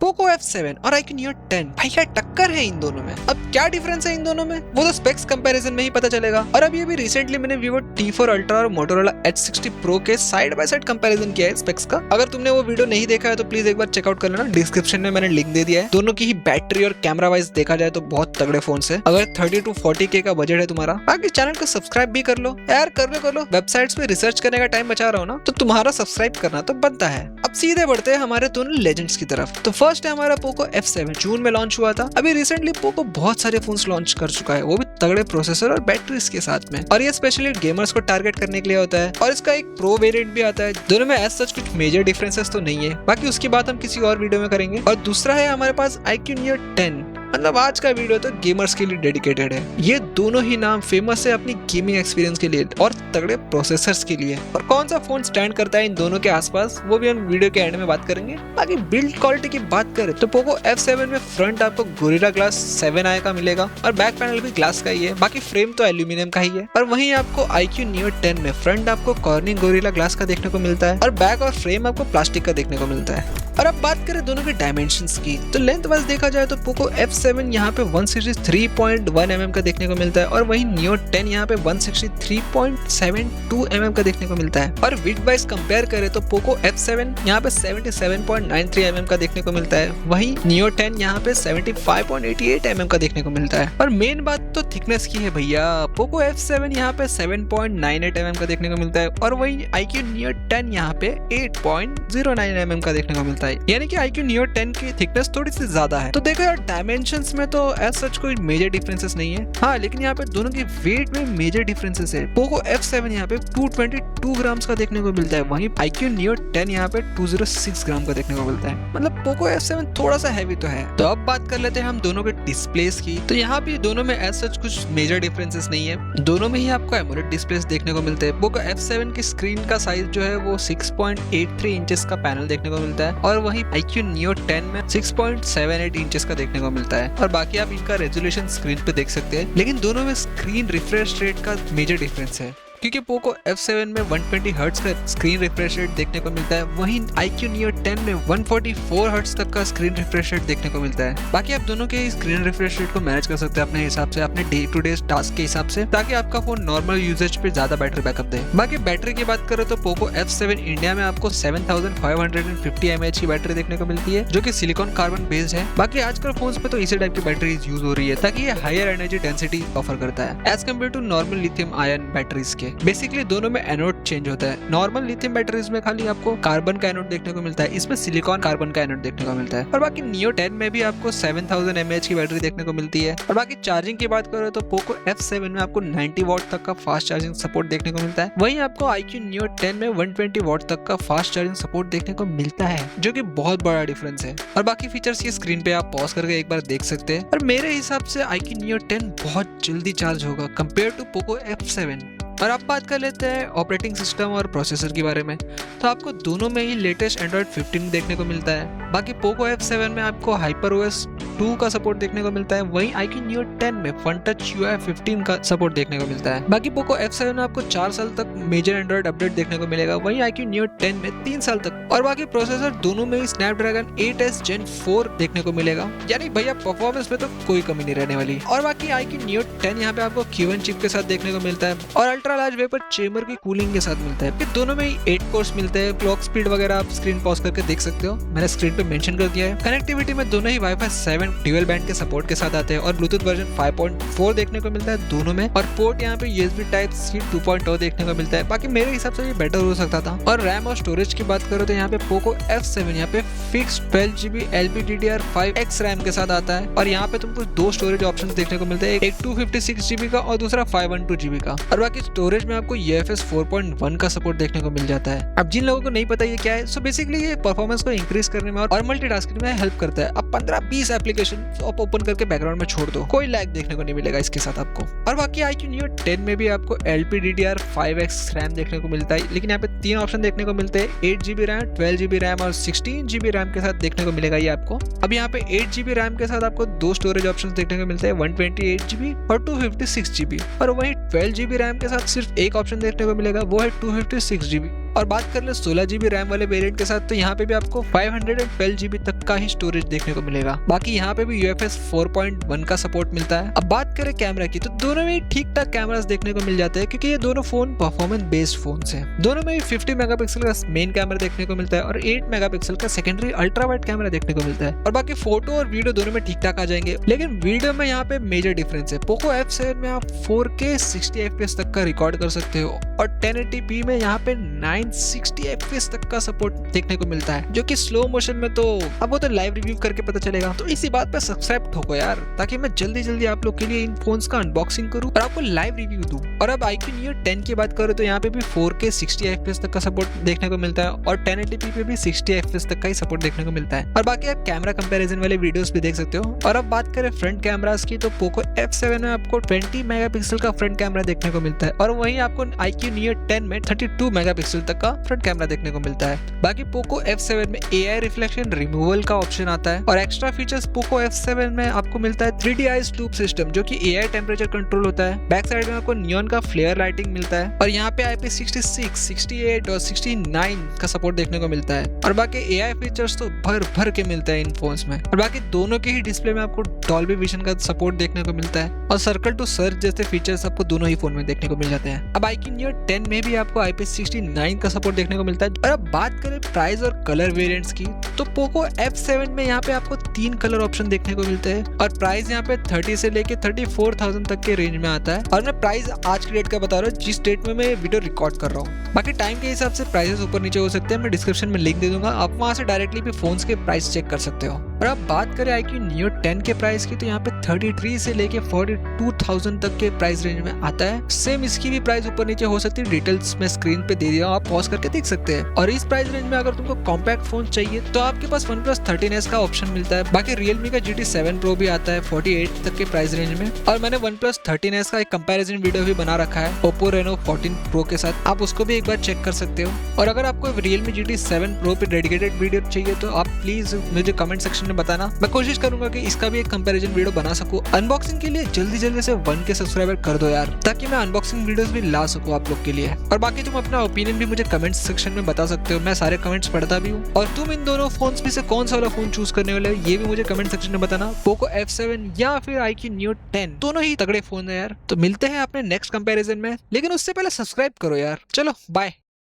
Poco F7 और iQOO Neo 10 भैया टक्कर है इन दोनों में। अब क्या डिफरेंस है इन दोनों में वो तो स्पेक्स कंपैरिजन में ही पता चलेगा। और अभी रिसेंटली मैंने Vivo T4 Ultra और Motorola H60 Pro के साइड बाय साइड कंपैरिजन किया है स्पेक्स का। अगर तुमने वो वीडियो नहीं देखा है तो प्लीज एक बार चेकआउट कर लेना, डिस्क्रिप्शन में मैंने लिंक दे दिया है। दोनों की ही बैटरी और कैमरा वाइज देखा जाए तो बहुत तगड़े फोन है। अगर 30 to 40K का बजट है तुम्हारा, बाकी चैनल को सब्सक्राइब भी कर लो यार, कर लो। वेबसाइट्स पे रिसर्च करने का टाइम बचा रहा हो ना तो तुम्हारा सब्सक्राइब करना तो बनता है। अब सीधे बढ़ते हैं हमारे दोनों लेजेंड्स की तरफ। तो फर्स्ट है हमारा पोको F7, जून में लॉन्च हुआ था। अभी रिसेंटली पोको बहुत सारे फोन्स लॉन्च कर चुका है, वो भी तगड़े प्रोसेसर और बैटरीज के साथ में। और ये स्पेशली गेमर्स को टारगेट करने के लिए होता है। और इसका एक प्रो वेरिएंट भी आता है। दोनों में एज सच कुछ मेजर डिफरेंसेस तो नहीं है, बाकी उसकी बात हम किसी और वीडियो में करेंगे। और दूसरा है हमारे पास iQOO Neo 10। मतलब आज का वीडियो तो गेमर्स के लिए डेडिकेटेड है। ये दोनों ही नाम फेमस है अपनी गेमिंग एक्सपीरियंस के लिए और तगड़े प्रोसेसर्स के लिए। और कौन सा फोन स्टैंड करता है इन दोनों के आसपास वो भी हम वीडियो के एंड में बात करेंगे। बाकी बिल्ड क्वालिटी की बात करें तो पोको F7 में फ्रंट आपको गोरिल्ला ग्लास 7i का मिलेगा और बैक पैनल भी ग्लास का ही है, बाकी फ्रेम तो एल्यूमिनियम का ही है। और वहीं आपको iQOO Neo 10 में फ्रंट आपको कॉर्निंग गोरिल्ला ग्लास का देखने को मिलता है और बैक और फ्रेम आपको प्लास्टिक का देखने को मिलता है। और अब बात करें दोनों के डायमेंशंस की तो लेंथ वाइज देखा जाए तो पोको F7 यहाँ पे 163.1 mm का देखने को मिलता है और वहीं Neo 10 यहाँ पे 163.72 mm का देखने को मिलता है। और विड्थ वाइज कंपेयर करें तो पोको F7 यहाँ पे 77.93 mm का देखने को मिलता है, वहीं Neo 10 यहाँ पे 75.88 mm का देखने को मिलता है। और मेन बात तो थिकनेस की है भैया, पोको F7 यहाँ पे 7.98 mm का देखने को मिलता है और वहीं iQOO Neo 10 यहाँ पे 8.09 mm का देखने को मिलता है। यानी कि iQOO Neo 10 की थिकनेस थोड़ी सी ज्यादा है। तो देखो यार डायमेंशंस में तो एज सच कोई मेजर डिफरेंसेस नहीं है, हाँ लेकिन यहाँ पे दोनों की वेट में मेजर डिफरेंसेस है। पोको F7 यहाँ पे 222 ग्राम्स का देखने को मिलता है, वहीं iQOO Neo 10 यहाँ पे 206 ग्राम का देखने को मिलता है। मतलब पोको F7 थोड़ा सा हैवी तो है। तो अब बात कर लेते हैं हम दोनों के डिस्प्लेस की। तो यहाँ भी दोनों में एज सच कुछ मेजर डिफरेंसेस नहीं है, दोनों में ही आपको एमोलेड डिस्प्लेस देखने को मिलते हैं। पोको F7 की स्क्रीन का साइज जो है वो 6.83 इंचेस का पैनल देखने को मिलता है और वहीं iQOO Neo 10 में 6.78 इंचेस का देखने को मिलता है। और बाकी आप इनका रेजोल्यूशन स्क्रीन पे देख सकते हैं, लेकिन दोनों में स्क्रीन रिफ्रेश रेट का मेजर डिफरेंस है क्योंकि पोको F7 में 120 हर्ट्ज का स्क्रीन रिफ्रेश रेट देखने को मिलता है, वहीं iQOO Neo 10 में 144 हर्ट्ज तक का स्क्रीन रिफ्रेश रेट देखने को मिलता है। बाकी आप दोनों के स्क्रीन रिफ्रेश रेट को मैनेज कर सकते हैं अपने हिसाब से, अपने डे टू डे टास्क के हिसाब से, ताकि आपका फोन नॉर्मल यूजेज पे ज्यादा बैटरी बैकअप दे। बाकी बैटरी की बात करें तो पोको F7 इंडिया में आपको 7550 mAh की बैटरी देखने को मिलती है जो कि सिलिकॉन कार्बन बेस्ड है। बाकी आजकल फोन्स में तो इसी टाइप की बैटरी यूज हो रही है ताकि ये हायर एनर्जी डेंसिटी ऑफर करता है as compare to normal lithium ion batteries के। बेसिकली दोनों में एनोड चेंज होता है। नॉर्मल लिथियम बैटरीज में खाली आपको कार्बन का एनोड देखने को मिलता है, इसमें सिलिकॉन कार्बन का एनोड देखने को मिलता है। और बाकी Neo 10 में भी आपको 7000 mAh की बैटरी देखने को मिलती है। और बाकी चार्जिंग की बात करें तो पोको F7 में आपको 90 वॉट तक का फास्ट चार्जिंग सपोर्ट देखने को मिलता है, वहीं आपको iQOO Neo 10 में 120 वॉट तक का फास्ट चार्जिंग सपोर्ट देखने को मिलता है, जो कि बहुत बड़ा डिफरेंस है। और बाकी फीचर्स ये स्क्रीन पे आप पॉज करके एक बार देख सकते हैं। और मेरे हिसाब से iQOO Neo 10 बहुत जल्दी चार्ज होगा कंपेयर टू पोको F7। और अब बात कर लेते हैं ऑपरेटिंग सिस्टम और प्रोसेसर के बारे में। तो आपको दोनों में ही लेटेस्ट एंड्रॉइड 15 देखने को मिलता है। बाकी पोको F7 में आपको HyperOS 2 का सपोर्ट देखने को मिलता है, वहीं iQOO Neo 10 में FunTouch UI 15 का सपोर्ट देखने को मिलता है। बाकी पोको F7 में आपको 4 साल तक मेजर एंड्रॉइड अपडेट देखने को मिलेगा, वहीं iQOO Neo 10 में 3 साल तक। और बाकी प्रोसेसर दोनों में ही Snapdragon 8s Gen 4 देखने को मिलेगा, यानी भैया परफॉर्मेंस में तो कोई कमी नहीं रहने वाली। और बाकी iQOO Neo 10 यहाँ पे आपको Q1 चिप के साथ देखने को मिलता है और अल्ट्रा लार्ज वेपर चेंबर की कूलिंग के साथ मिलता है। फिर दोनों में ही 8 कोर्स मिलते हैं। क्लॉक स्पीड वगैरह आप स्क्रीन पॉज करके देख सकते हो, मैंने स्क्रीन पे मेंशन कर दिया है। कनेक्टिविटी में दोनों ही Wi-Fi 7 ड्यूअल बैंड के सपोर्ट के साथ आते हैं और ब्लूटूथ वर्जन 5.4 देखने को मिलता है दोनों में। और पोर्ट यहाँ पे USB Type-C 2.0 देखने को मिलता है। बाकी मेरे हिसाब से ये बेटर हो सकता था। और रैम और स्टोरेज की बात करो तो यहाँ पे पोको F7 यहाँ पे फिक्स 12GB LPDDR5X रैम के साथ आता है और यहाँ पे तुमको 2 स्टोरेज ऑप्शन देखने को मिलते हैं, एक 256GB का और दूसरा 512GB का। और बाकी स्टोरेज में आपको UFS 4.1 का सपोर्ट देखने को मिल जाता है। अब जिन लोगों को नहीं पता ये क्या है, सो बेसिकली ये परफॉर्मेंस को इंक्रीज करने में और मल्टीटास्किंग में हेल्प करता है। अब 15-20 एप्लीकेशन आप ओपन करके बैकग्राउंड में छोड़ दो, कोई लैग देखने को नहीं मिलेगा इसके साथ आपको। और बाकी iQOO Neo 10 में भी आपको LPDDR5X रैम देखने को मिलता है, लेकिन यहाँ पे 3 ऑप्शन देखने को मिलते हैं, 8GB रैम, 12GB रैम और 16GB रैम के साथ देखने को मिलेगा ये आपको। अब यहाँ पे 8GB रैम के साथ आपको 2 स्टोरेज ऑप्शन देखने को मिलते हैं, 128GB और 256GB। और वहीं 12GB रैम के साथ सिर्फ एक ऑप्शन देखने को मिलेगा, वो है 256GB। और बात कर ले 16 GB रैम वाले वेरिएंट के साथ तो यहाँ पे भी आपको 512 GB तक का ही स्टोरेज देखने को मिलेगा। बाकी यहाँ पे भी UFS 4.1 का सपोर्ट मिलता है। अब बात करें कैमरा की तो दोनों में ठीक ठाक कैमरास देखने को मिल जाते हैं क्योंकि ये दोनों फोन परफॉर्मेंस बेस्ड फोन है। दोनों में 50 मेगापिक्सल का मेन कैमरा देखने को मिलता है और 8 मेगापिक्सल का सेकेंडरी अल्ट्रा वाइड कैमरा देखने को मिलता है। और बाकी फोटो और वीडियो दोनों में ठीक ठाक आ जाएंगे, लेकिन वीडियो में यहाँ पे मेजर डिफरेंस है। पोको F7 में आप 4K 60 FPS तक का रिकॉर्ड कर सकते हो और 1080p में यहाँ पे 960 FPS तक का सपोर्ट देखने को मिलता है, जो कि स्लो मोशन में तो अब वो तो लाइव रिव्यू करके पता चलेगा। तो इसी बात पे सब्सक्राइब ठोको यार, ताकि मैं जल्दी आप लोग के लिए इन फोन्स का अनबॉक्सिंग करूं और आपको लाइव रिव्यू दूं। और अब iQOO Neo 10 की बात करें तो यहाँ पे भी 4K 60 FPS तक का सपोर्ट देखने को मिलता है और 1080p पे भी 60 FPS तक का ही सपोर्ट देखने को मिलता है। और बाकी आप कैमरा कंपैरिजन वाले वीडियोस भी देख सकते हो। और अब बात करें फ्रंट कैमरास की तो पोको F7 में आपको 20 मेगापिक्सल का फ्रंट कैमरा देखने को मिलता है और वहीं आपको iQOO Neo 10 में 32 मेगापिक्सल तक का फ्रंट कैमरा देखने को मिलता है। बाकी पोको F7 में AI रिफ्लेक्शन रिमूवल का ऑप्शन आता है और एक्स्ट्रा फीचर्स पोको F7 में आपको मिलता है 3D आइज लूप सिस्टम, जो कि AI टेम्परेचर कंट्रोल होता है। बैक साइड में आपको नियॉन का फ्लेयर लाइटिंग मिलता है और यहाँ पे IP66, 68 और 69 का सपोर्ट देखने को मिलता है। और बाकी AI फीचर्स तो भर के मिलते हैं इन फोन्स में। और बाकी दोनों के ही डिस्प्ले में आपको डॉल्बी विजन का सपोर्ट देखने को मिलता है और सर्कल टू सर्च जैसे फीचर्स आपको दोनों ही फोन में देखने को मिल जाते हैं। अब iQOO Neo 10 में भी आपको IP69 का सपोर्ट देखने को मिलता है। और अब बात करें प्राइस और कलर वेरिएंट्स की तो पोको F7 में यहाँ पे आपको 3 कलर ऑप्शन देखने को मिलते हैं और प्राइस यहाँ पे 30 से लेके 34,000 तक के रेंज में आता है। और मैं प्राइस आज की डेट का बता रहा हूँ जिस डेट में मैं वीडियो रिकॉर्ड कर रहा हूँ। बाकी टाइम के हिसाब से प्राइसेस ऊपर नीचे हो सकते हैं, मैं डिस्क्रिप्शन में लिंक दे दूंगा, आप वहां से डायरेक्टली भी फोन्स के प्राइस चेक कर सकते हो। और अब बात करें iQOO Neo 10 के प्राइस की तो यहाँ पे 33 से लेके 42,000 तक के प्राइस रेंज में आता है। सेम इसकी भी प्राइस ऊपर नीचे हो सकती है, डिटेल्स में स्क्रीन पे दे दिया, आप पॉज करके देख सकते हैं। और इस प्राइस रेंज में अगर तुमको कॉम्पैक्ट फोन चाहिए तो आपके पास OnePlus 13s का ऑप्शन मिलता है। बाकी Realme का GT7 Pro भी आता है 48 तक के प्राइस रेंज में। और मैंने OnePlus 13s का एक कंपैरिजन वीडियो भी बना रखा है Oppo Reno 14 Pro के साथ, आप उसको भी एक बार चेक कर सकते हो। और अगर आपको Realme GT7 Pro पे डेडिकेटेड वीडियो चाहिए तो आप प्लीज मुझे कमेंट सेक्शन में बताना, मैं कोशिश करूंगा कि इसका भी एक कंपैरिजन वीडियो बना सकूं। अनबॉक्सिंग के लिए जल्दी से 1K सब्सक्राइबर कर दो यार, ताकि मैं अनबॉक्सिंग वीडियोस भी ला सकूं आप लोग के लिए। और बाकी तुम अपना ओपिनियन भी मुझे कमेंट सेक्शन में बता सकते हो, मैं सारे कमेंट्स पढ़ता भी हूँ। और तुम इन दोनों फोन्स में से कौन सा वाला फोन चूज करने वाले हो ये भी मुझे कमेंट सेक्शन में बताना, पोको F7 या फिर iQOO Neo 10, दोनों ही तगड़े फोन है यार। तो मिलते हैं अपने नेक्स्ट कंपैरिजन में, लेकिन उससे पहले सब्सक्राइब करो यार। चलो बाय।